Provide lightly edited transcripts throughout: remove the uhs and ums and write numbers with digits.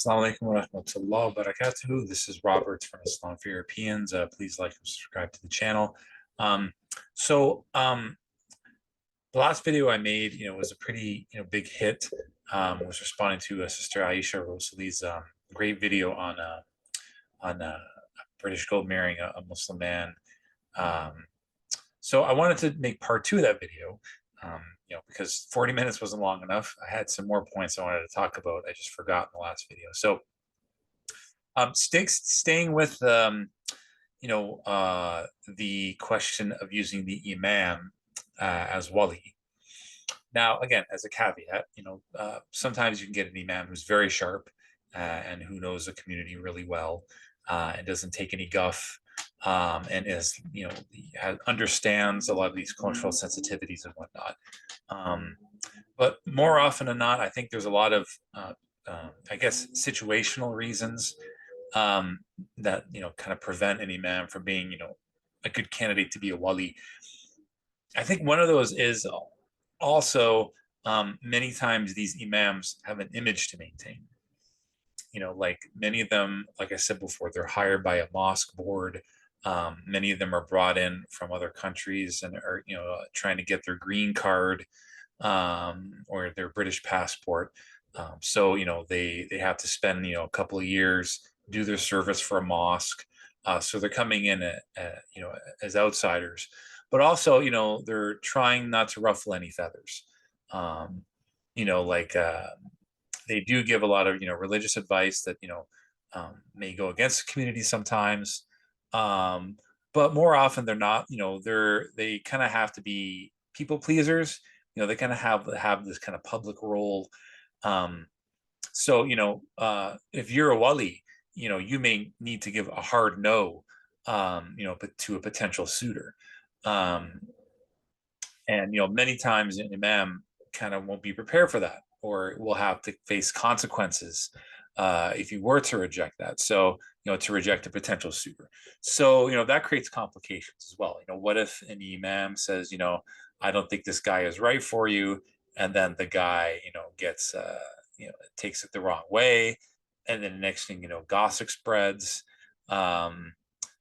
Assalamu alaikum wa rahmatullahi wa barakatuhu. This is Robert from Islam for Europeans. Please like and subscribe to the channel. Um, so the last video I made, was a pretty, big hit. Was responding to Sister Aisha Rosali's great video on British gold marrying a Muslim man. Um, so I wanted to make part two of that video. Because 40 minutes wasn't long enough. I had some more points I wanted to talk about. I just forgot in the last video. So staying with the question of using the imam as wali. Now, again, as a caveat, sometimes you can get an imam who's very sharp and who knows the community really well and doesn't take any guff, and is, understands a lot of these cultural sensitivities and whatnot. But more often than not, I think there's a lot of, I guess, situational reasons that kind of prevent an imam from being a good candidate to be a wali. I think one of those is also many times these imams have an image to maintain. Like many of them, like I said before, they're hired by a mosque board. Many of them are brought in from other countries and are trying to get their green card or their British passport. So they have to spend a couple of years, do their service for a mosque. So they're coming in as outsiders, but also they're trying not to ruffle any feathers. Like they do give a lot of religious advice that may go against the community sometimes, but more often they're not. They kind of have to be people pleasers. They kind of have this kind of public role. So if you're a wali, you may need to give a hard no, but to a potential suitor. And many times an imam kind of won't be prepared for that, or will have to face consequences if you were to reject that. So to reject a potential suitor. So that creates complications as well. What if an imam says, I don't think this guy is right for you, and then the guy gets takes it the wrong way, and then the next thing gossip spreads.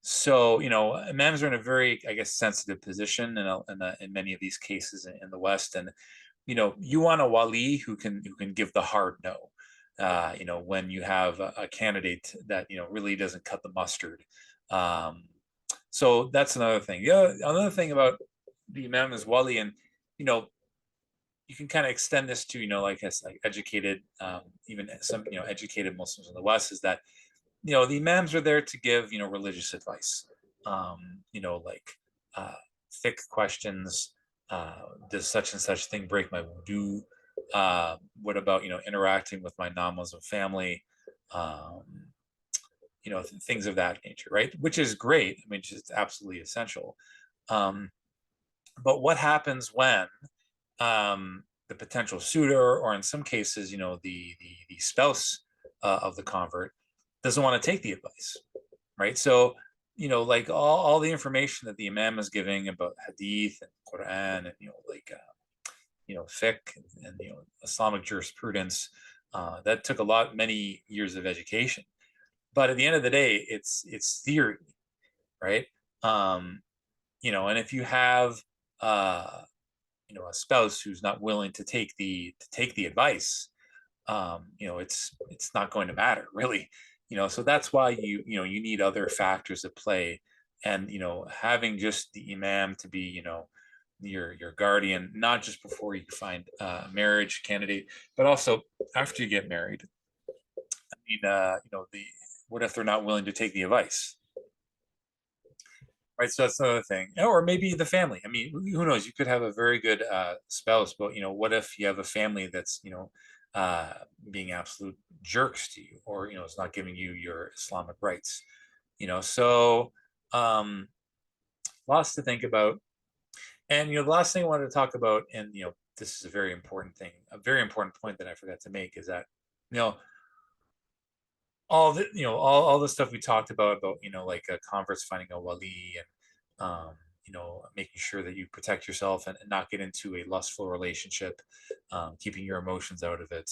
So imams are in a very, I guess, sensitive position in many of these cases in the West, and you want a wali who can give the hard no. When you have a candidate that really doesn't cut the mustard. So that's another thing. Yeah, another thing about the imam as wali, and you can kind of extend this to like educated, even some educated Muslims in the West, is that the imams are there to give religious advice. Like fiqh questions. Does such and such thing break my wudu? What about interacting with my non-Muslim family? Things of that nature, right? Which is great. I mean, it's absolutely essential. But what happens when the potential suitor, or in some cases, the spouse of the convert, doesn't want to take the advice, right? So like all the information that the imam is giving about hadith and Quran and fiqh and Islamic jurisprudence, that took many years of education. But at the end of the day, it's theory, right? And if you have a spouse who's not willing to take the advice, it's not going to matter really. So that's why you need other factors at play, and having just the imam to be your guardian, not just before you find a marriage candidate, but also after you get married. I mean, what if they're not willing to take the advice? Right, so that's another thing. Or maybe the family. I mean, who knows? You could have a very good spouse, but what if you have a family that's being absolute jerks to you, or it's not giving you your Islamic rights? So lots to think about. And the last thing I wanted to talk about, and this is a very important thing, a very important point that I forgot to make, is that all the all the stuff we talked about like converts finding a wali, and making sure that you protect yourself and not get into a lustful relationship, keeping your emotions out of it.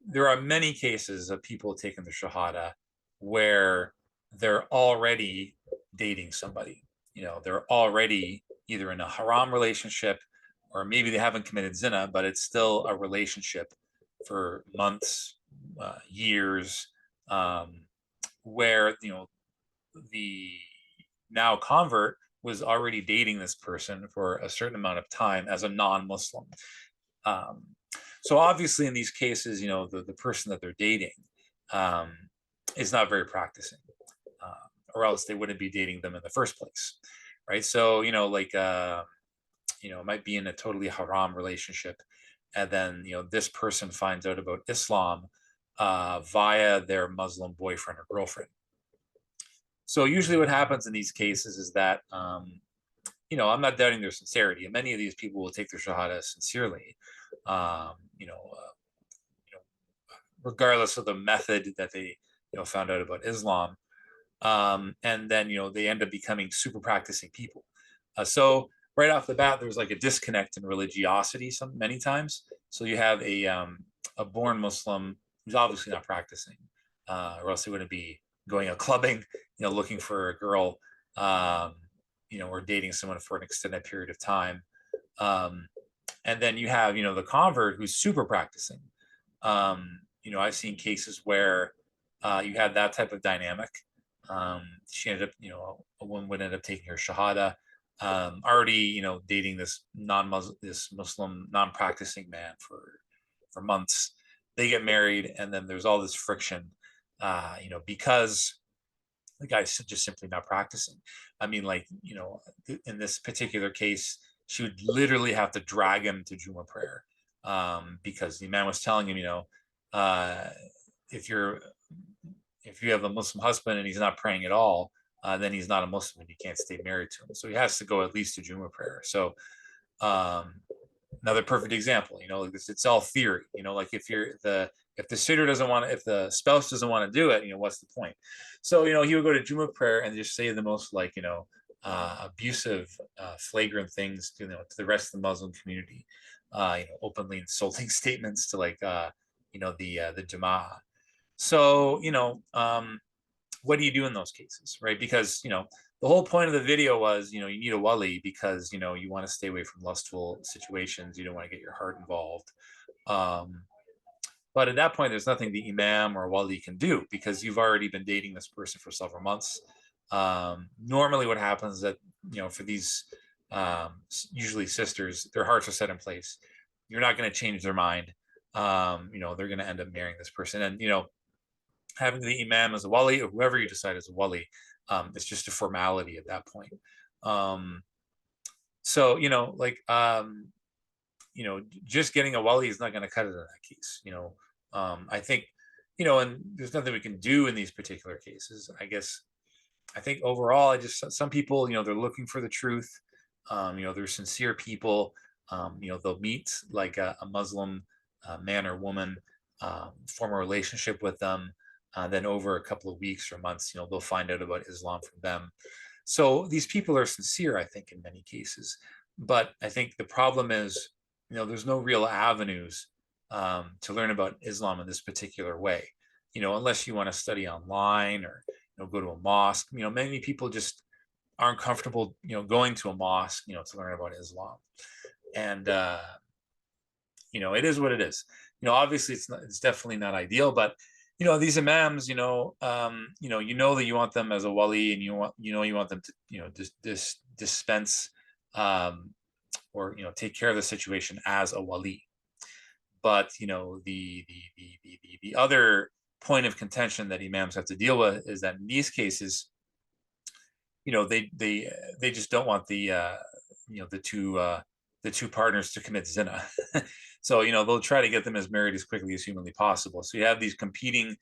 there are many cases of people taking the shahada where they're already dating somebody. They're already either in a haram relationship, or maybe they haven't committed zina, but it's still a relationship for months, years, um, where the now convert was already dating this person for a certain amount of time as a non-Muslim. Um, so obviously, in these cases, the person that they're dating um, is not very practicing, or else they wouldn't be dating them in the first place, right? So it might be in a totally haram relationship, and then this person finds out about Islam via their Muslim boyfriend or girlfriend. So usually, what happens in these cases is that I'm not doubting their sincerity, and many of these people will take their shahada sincerely. Um, you know, uh, Regardless of the method that they found out about Islam, and then they end up becoming super practicing people. So right off the bat, there's like a disconnect in religiosity many times. So you have a born Muslim who's obviously not practicing, or else he wouldn't be going out clubbing, looking for a girl, or dating someone for an extended period of time. Um, and then you have the convert who's super practicing. I've seen cases where you had that type of dynamic. She ended up, a woman would end up taking her shahada, already, dating this Muslim non-practicing man for months. They get married, and then there's all this friction, because the guy's just simply not practicing. I mean, in this particular case, she would literally have to drag him to Juma prayer, because the man was telling him, uh, if you're if you have a Muslim husband and he's not praying at all, then he's not a Muslim and you can't stay married to him. So he has to go at least to Juma prayer. So um, another perfect example, like this, it's all theory. Like if the sitter doesn't want to, if the spouse doesn't want to do it, what's the point? So he would go to Juma prayer and just say the most abusive, flagrant things to the rest of the Muslim community, openly insulting statements to the Jama'ah. So what do you do in those cases, right? Because the whole point of the video was you need a wali because you want to stay away from lustful situations. You don't want to get your heart involved. Um, but at that point, there's nothing the imam or wali can do because you've already been dating this person for several months. Normally, what happens is that for these usually sisters, their hearts are set in place. You're not going to change their mind. They're going to end up marrying this person, and having the imam as a wali or whoever you decide is a wali, it's just a formality at that point. So just getting a wali is not going to cut it in that case. I think and there's nothing we can do in these particular cases. I think overall, some people they're looking for the truth. They're sincere people. They'll meet like a Muslim man or woman, form a relationship with them. Then over a couple of weeks or months, they'll find out about Islam from them. So these people are sincere, I think, in many cases. But I think the problem is, there's no real avenues to learn about Islam in this particular way. Unless you want to study online or go to a mosque. Many people just aren't comfortable, going to a mosque, to learn about Islam. And it is what it is. Obviously, it's definitely not ideal, but these imams, that you want them as a wali, and you want them to, dispense or take care of the situation as a wali. But the other point of contention that imams have to deal with is that in these cases, they just don't want the two partners to commit zina. So they'll try to get them as married as quickly as humanly possible. So you have these competing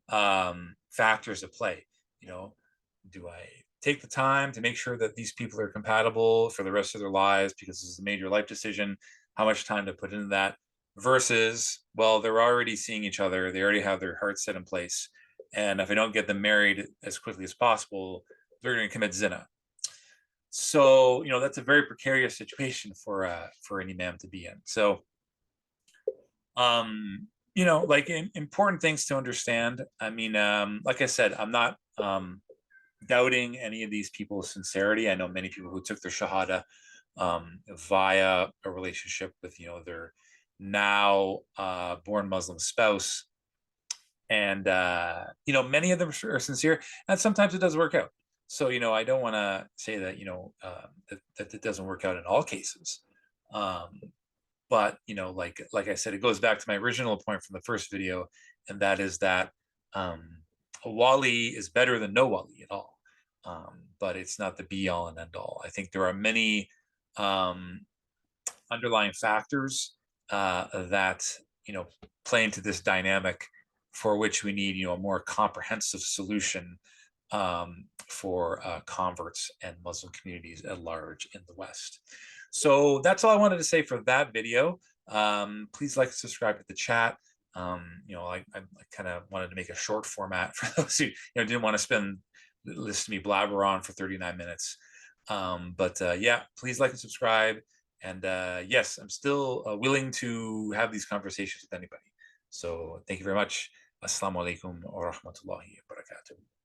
factors at play. Do I take the time to make sure that these people are compatible for the rest of their lives because this is a major life decision? How much time to put into that? Versus, well, they're already seeing each other. They already have their hearts set in place. And if I don't get them married as quickly as possible, they're going to commit zina. So that's a very precarious situation for an imam to be in. So like important things to understand. I mean, like I said, I'm not doubting any of these people's sincerity. I know many people who took their shahada via a relationship with, their now born Muslim spouse. And, many of them are sincere, and sometimes it does work out. So, I don't want to say that, that it doesn't work out in all cases. Um, but like I said, it goes back to my original point from the first video, and that is that a wali is better than no wali at all. But it's not the be all and end all. I think there are many underlying factors that play into this dynamic, for which we need a more comprehensive solution for converts and Muslim communities at large in the West. So that's all I wanted to say for that video. Please like and subscribe to the chat. I kind of wanted to make a short format for those who didn't want to listen to me blabber on for 39 minutes. But yeah, please like and subscribe. And yes, I'm still willing to have these conversations with anybody. So thank you very much. Assalamu alaikum wa rahmatullahi wa barakatuh.